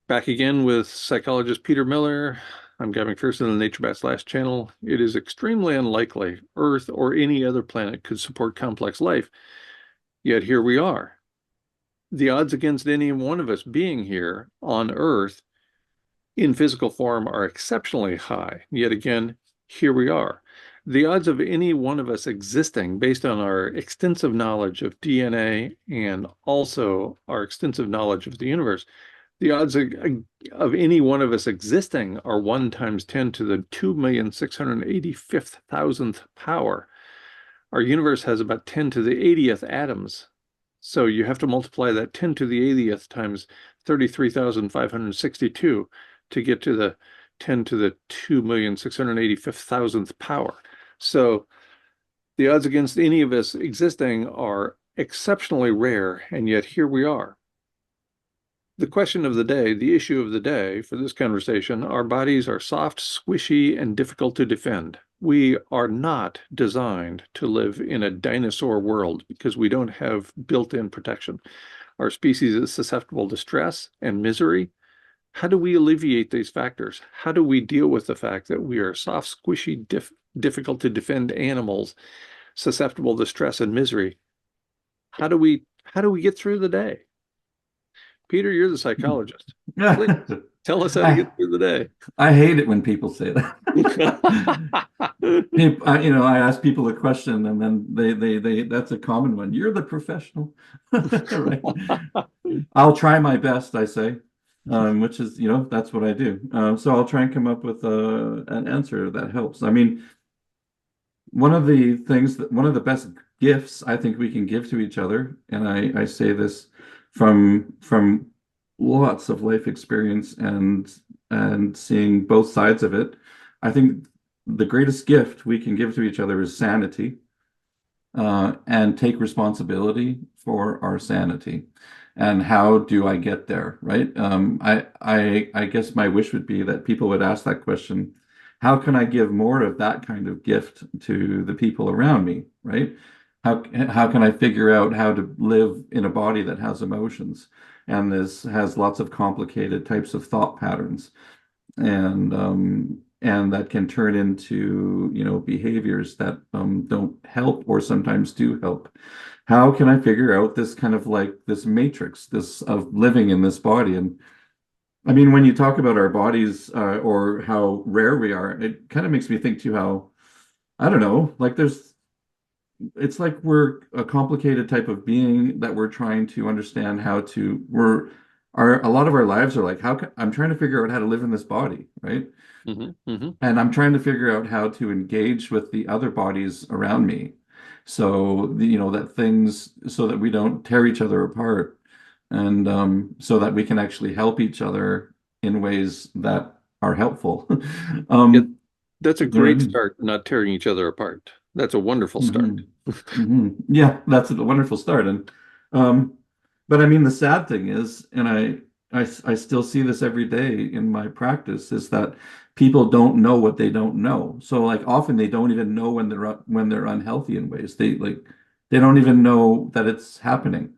Back again with psychologist Peter Miller. I'm Guy McPherson on the Nature Bat Slash channel. It is extremely unlikely Earth or any other planet could support complex life, yet here we are. The odds against any one of us being here on Earth in physical form are exceptionally high. Yet again, here we are. The odds of any one of us existing based on our extensive knowledge of DNA and also our extensive knowledge of the universe, the odds of any one of us existing are 1 times 10 to the 2,685,000th power. Our universe has about 10 to the 80th atoms. So you have to multiply that 10 to the 80th times 33,562 to get to the 10 to the 2,685,000th power. So the odds against any of us existing are exceptionally rare, and yet here we are. The question of the day, the issue of the day for this conversation, our bodies are soft, squishy, and difficult to defend. We are not designed to live in a dinosaur world because we don't have built-in protection. Our species is susceptible to stress and misery. How do we alleviate these factors? How do we deal with the fact that we are soft, squishy, difficult to defend animals, susceptible to stress and misery? How do we get through the day? Peter, you're the psychologist. Please tell us how to get through the day. I hate it when people say that. I ask people a question and then that's a common one. You're the professional, right? I'll try my best, I say, which is, that's what I do. So I'll try and come up with an answer that helps. I mean, one of the best gifts I think we can give to each other, and I say this from lots of life experience and seeing both sides of it. I think the greatest gift we can give to each other is sanity, and take responsibility for our sanity. And how do I get there, right? I guess my wish would be that people would ask that question: how can I give more of that kind of gift to the people around me, right? How can I figure out how to live in a body that has emotions and this has lots of complicated types of thought patterns, and that can turn into behaviors that don't help or sometimes do help. How can I figure out this kind of like this matrix, this of living in this body? And I mean, when you talk about our bodies, or how rare we are, it kind of makes me think too how, I don't know, like it's like we're a complicated type of being that we're trying to understand how to, a lot of our lives are like, I'm trying to figure out how to live in this body, right? Mm-hmm, mm-hmm. And I'm trying to figure out how to engage with the other bodies around me. So, so that we don't tear each other apart, and so that we can actually help each other in ways that are helpful. Yeah, that's a You know what I great mean? start, not tearing each other apart. That's a wonderful start. hmm Yeah, that's a wonderful start. And but I mean, the sad thing is, and I still see this every day in my practice, is that people don't know what they don't know. So like often they don't even know when they're unhealthy in ways. They don't even know that it's happening.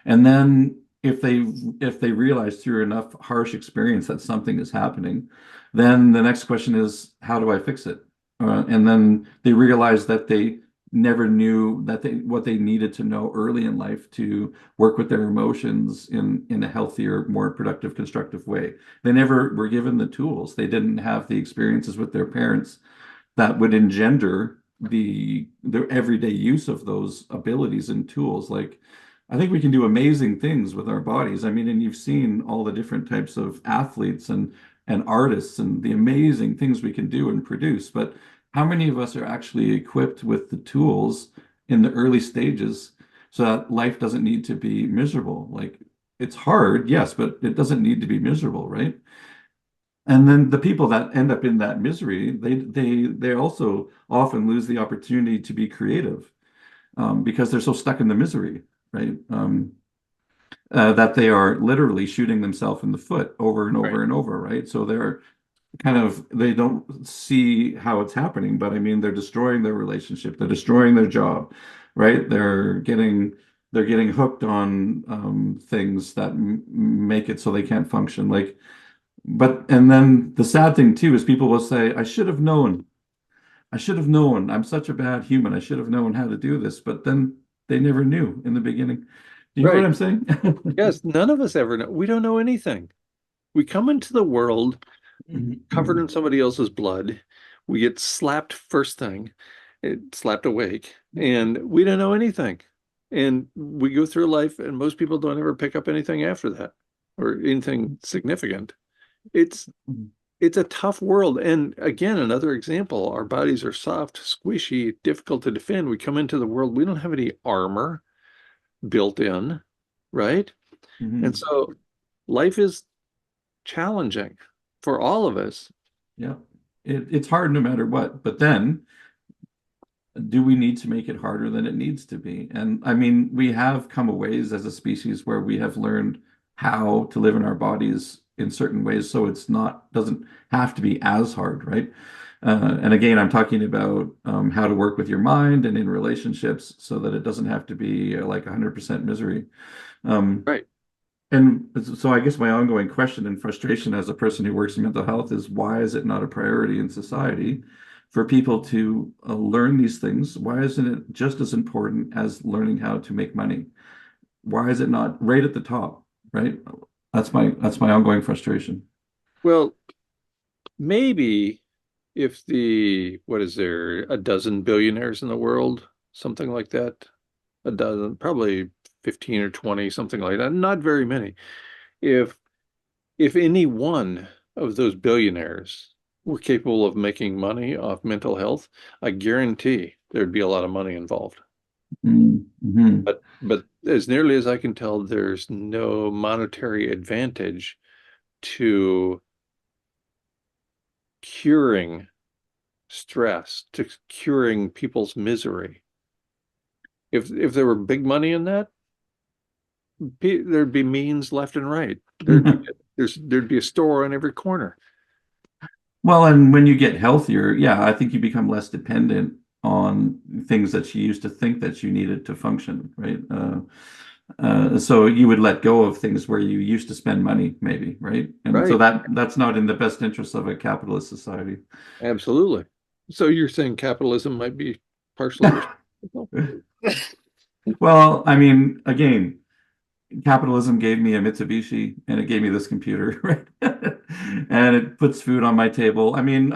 And then if they realize through enough harsh experience that something is happening, then the next question is, how do I fix it? And then they realize that they never knew that what they needed to know early in life to work with their emotions in a healthier, more productive, constructive way. They never were given the tools. They didn't have the experiences with their parents that would engender the everyday use of those abilities and tools. Like, I think we can do amazing things with our bodies. I mean, and you've seen all the different types of athletes and artists and the amazing things we can do and produce. But how many of us are actually equipped with the tools in the early stages so that life doesn't need to be miserable? Like, it's hard, yes, but it doesn't need to be miserable, right? And then the people that end up in that misery, they also often lose the opportunity to be creative, because they're so stuck in the misery, right? That they are literally shooting themselves in the foot over and Right. over and over, right? So they don't see how it's happening, but I mean, they're destroying their relationship, they're destroying their job, right? They're getting they're getting hooked on things that make it so they can't function. Like, but and then the sad thing too is people will say, "I should have known. I should have known. I'm such a bad human. I should have known how to do this." But then they never knew in the beginning. Do you know what Right. I'm saying? Yes, none of us ever know. We don't know anything. We come into the world covered in somebody else's blood. We get slapped first thing, slapped awake, and we don't know anything. And we go through life, and most people don't ever pick up anything after that or anything significant. It's it's a tough world. And again, another example, our bodies are soft, squishy, difficult to defend. We come into the world, we don't have any armor built in, right? And Mhm. so life is challenging for all of us. Yeah. It's hard no matter what. But then, do we need to make it harder than it needs to be? And I mean, we have come a ways as a species where we have learned how to live in our bodies in certain ways, so it's not doesn't have to be as hard, right? And again, I'm talking about how to work with your mind and in relationships so that it doesn't have to be like 100% misery. Um, Right. and so I guess my ongoing question and frustration as a person who works in mental health is why is it not a priority in society for people to learn these things? Why isn't it just as important as learning how to make money? Why is it not right at the top, right? That's my ongoing frustration. Well, maybe if what is there, a dozen billionaires in the world, something like that, a dozen, probably 15 or 20, something like that, not very many. If if any one of those billionaires were capable of making money off mental health, I guarantee there'd be a lot of money involved. Mm-hmm. But as nearly as I can tell, there's no monetary advantage to curing stress, to curing people's misery. If there were big money in that, there'd be means left and right. There'd be a store on every corner. Well, and when you get healthier, yeah, I think you become less dependent on things that you used to think that you needed to function, right? So you would let go of things where you used to spend money, maybe, right? And so Right. that's not in the best interest of a capitalist society. Absolutely. So you're saying capitalism might be partially responsible? Well, I mean, again, capitalism gave me a Mitsubishi and it gave me this computer, right? And it puts food on my table. I mean,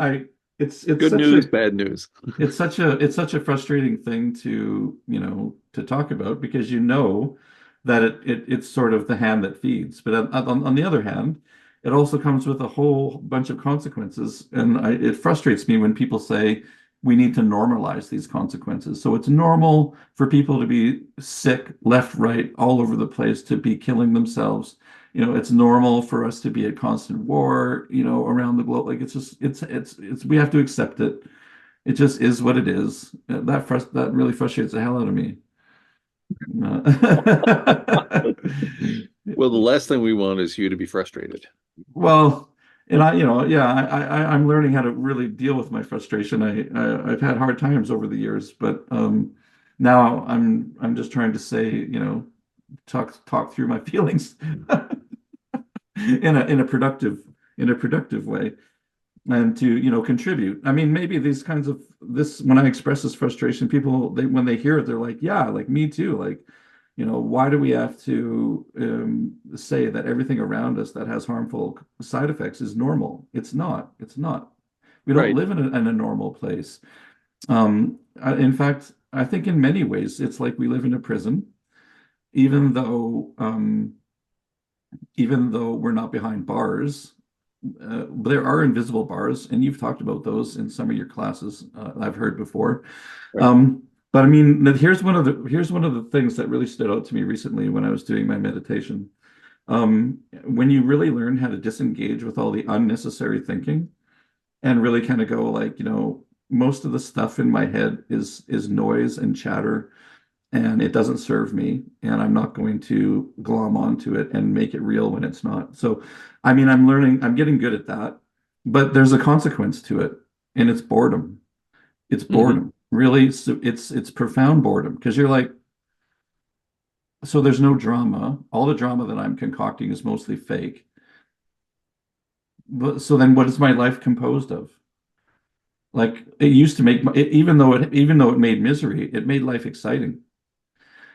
it's Good such news, a bad news. it's such a frustrating thing to talk about because you know that it's sort of the hand that feeds. But on the other hand, it also comes with a whole bunch of consequences, and it frustrates me when people say we need to normalize these consequences. So it's normal for people to be sick left, right, all over the place, to be killing themselves. It's normal for us to be at constant war, around the globe. Like it's just it's we have to accept it. It just is what it is. That really frustrates the hell out of me. Well, the last thing we want is you to be frustrated. Well, and yeah, I'm learning how to really deal with my frustration. I've had hard times over the years, but now I'm just trying to say, talk through my feelings in a productive way. And to contribute. I mean, maybe these kinds of this when I express this frustration, people when they hear it, they're like, yeah, like me too. Like, why do we have to say that everything around us that has harmful side effects is normal? It's not. We don't Right. live in a normal place. In fact, I think in many ways it's like we live in a prison, even though we're not behind bars. There are invisible bars, and you've talked about those in some of your classes. I've heard before. Right. But I mean, here's one of the things that really stood out to me recently when I was doing my meditation. When you really learn how to disengage with all the unnecessary thinking and really kind of go like, most of the stuff in my head is noise and chatter and it doesn't serve me, and I'm not going to glom onto it and make it real when it's not. So, I mean, I'm getting good at that, but there's a consequence to it, and it's boredom. It's Hmm. boredom. Really, so it's profound boredom because you're like, so there's no drama. All the drama that I'm concocting is mostly fake. But so then what is my life composed of? Like it used to make even though it made misery, it made life exciting.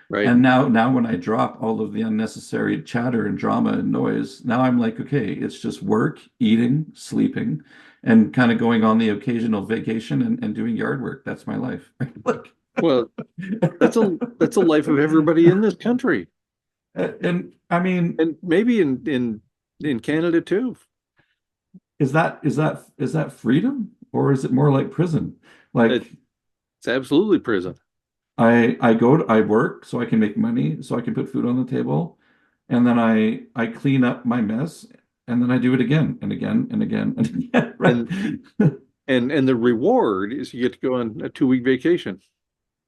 right? And now when I drop all of the unnecessary chatter and drama and noise, now I'm like, okay, it's just work, eating, sleeping, and kind of going on the occasional vacation and doing yard work. That's my life. Like, Well, that's a life of everybody in this country, and I mean, and maybe in Canada too. is that freedom or is it more like prison? Like It's absolutely prison. I work so I can make money, so I can put food on the table, and then I clean up my mess, and then I do it again and again and again and again, right? And and the reward is you get to go on a 2 week vacation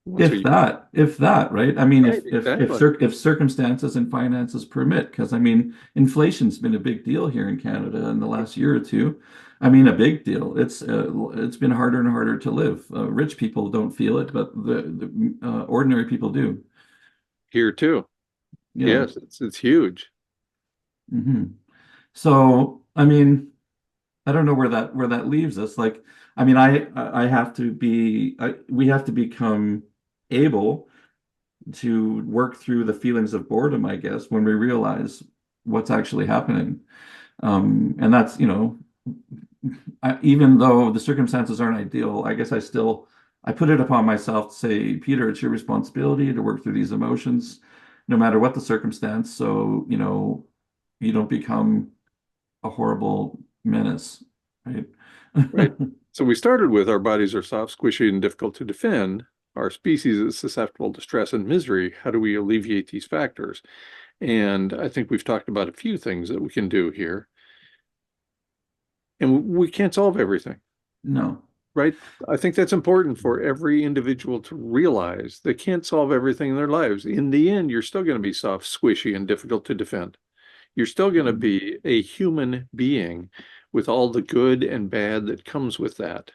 once a year. If that, right? I mean, Right, exactly. if circumstances and finances permit, because I mean, inflation's been a big deal here in Canada in the last year or two. I mean, a big deal. It's been harder and harder to live. Rich people don't feel it, but the ordinary people do. Here too. Yeah. Yes, it's huge. Hmm. So, I mean, I don't know where that leaves us. Like, I mean, I have to we have to become able to work through the feelings of boredom, I guess, when we realize what's actually happening. And that's, even though the circumstances aren't ideal, I guess I put it upon myself to say, Peter, it's your responsibility to work through these emotions, no matter what the circumstance. So, you don't become a horrible menace, right? Right. So we started with our bodies are soft, squishy, and difficult to defend. Our species is susceptible to stress and misery. How do we alleviate these factors? And I think we've talked about a few things that we can do here. And we can't solve everything, No. right? I think that's important for every individual to realize they can't solve everything in their lives. In the end, you're still going to be soft, squishy, and difficult to defend. You're still going to be a human being with all the good and bad that comes with that.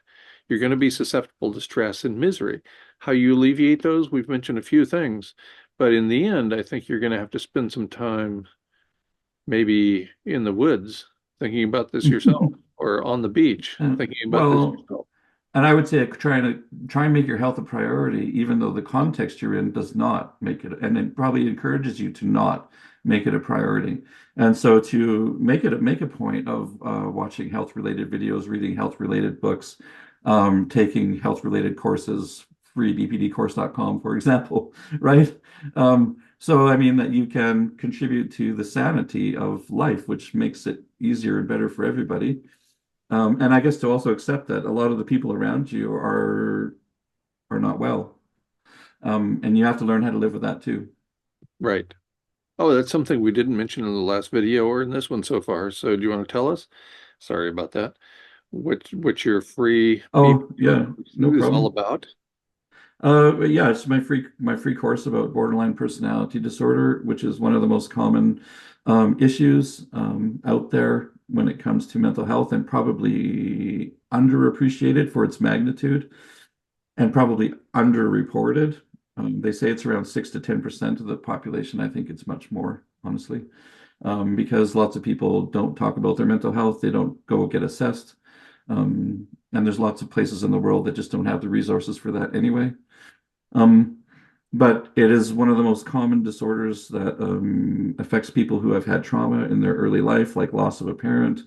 You're going to be susceptible to stress and misery. How you alleviate those, we've mentioned a few things, but in the end, I think you're going to have to spend some time maybe in the woods thinking about this yourself or on the beach thinking about this Well, yourself. and I would say try and make your health a priority, even though the context you're in does not make it, and it probably encourages you to not make it a priority. And so to make a point of watching health-related videos, reading health-related books, taking health-related courses, freebpdcourse.com, for example, right? So I mean that you can contribute to the sanity of life, which makes it easier and better for everybody. And I guess to also accept that a lot of the people around you are not well. And you have to learn how to live with that too. Right. Oh, that's something we didn't mention in the last video or in this one so far. So do you want to tell us? Sorry about that. What your free Oh, BP yeah, no is all problem. about? But yeah, it's my free course about borderline personality disorder, which is one of the most common issues out there when it comes to mental health, and probably underappreciated for its magnitude and probably underreported. They say it's around 6 to 10% of the population. I think it's much more, honestly, because lots of people don't talk about their mental health. They don't go get assessed. And there's lots of places in the world that just don't have the resources for that anyway. Um, but it is one of the most common disorders that affects people who have had trauma in their early life, like loss of a parent,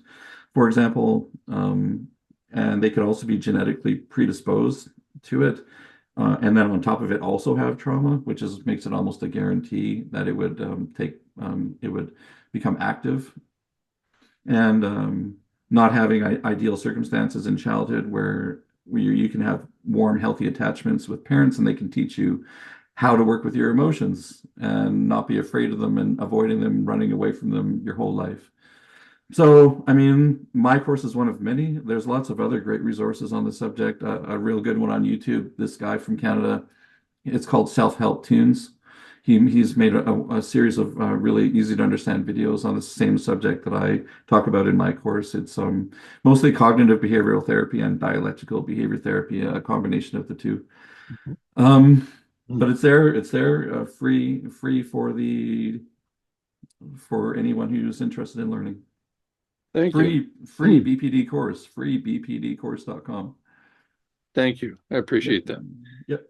for example. And they could also be genetically predisposed to it. And then on top of it, also have trauma, which is makes it almost a guarantee that it would become active. And not having ideal circumstances in childhood where you can have warm, healthy attachments with parents and they can teach you how to work with your emotions and not be afraid of them and avoiding them, running away from them your whole life. So, I mean, my course is one of many. There's lots of other great resources on the subject. A real good one on YouTube, this guy from Canada, it's called Self-Help Tunes. He's made a series of really easy to understand videos on the same subject that I talk about in my course. It's mostly cognitive behavioral therapy and dialectical behavior therapy, a combination of the two. Mhm. Um, But it's there, free for anyone who's interested in learning. Thank you. Free BPD course, freebpdcourse.com. Thank you. I Yep. appreciate that. Yep.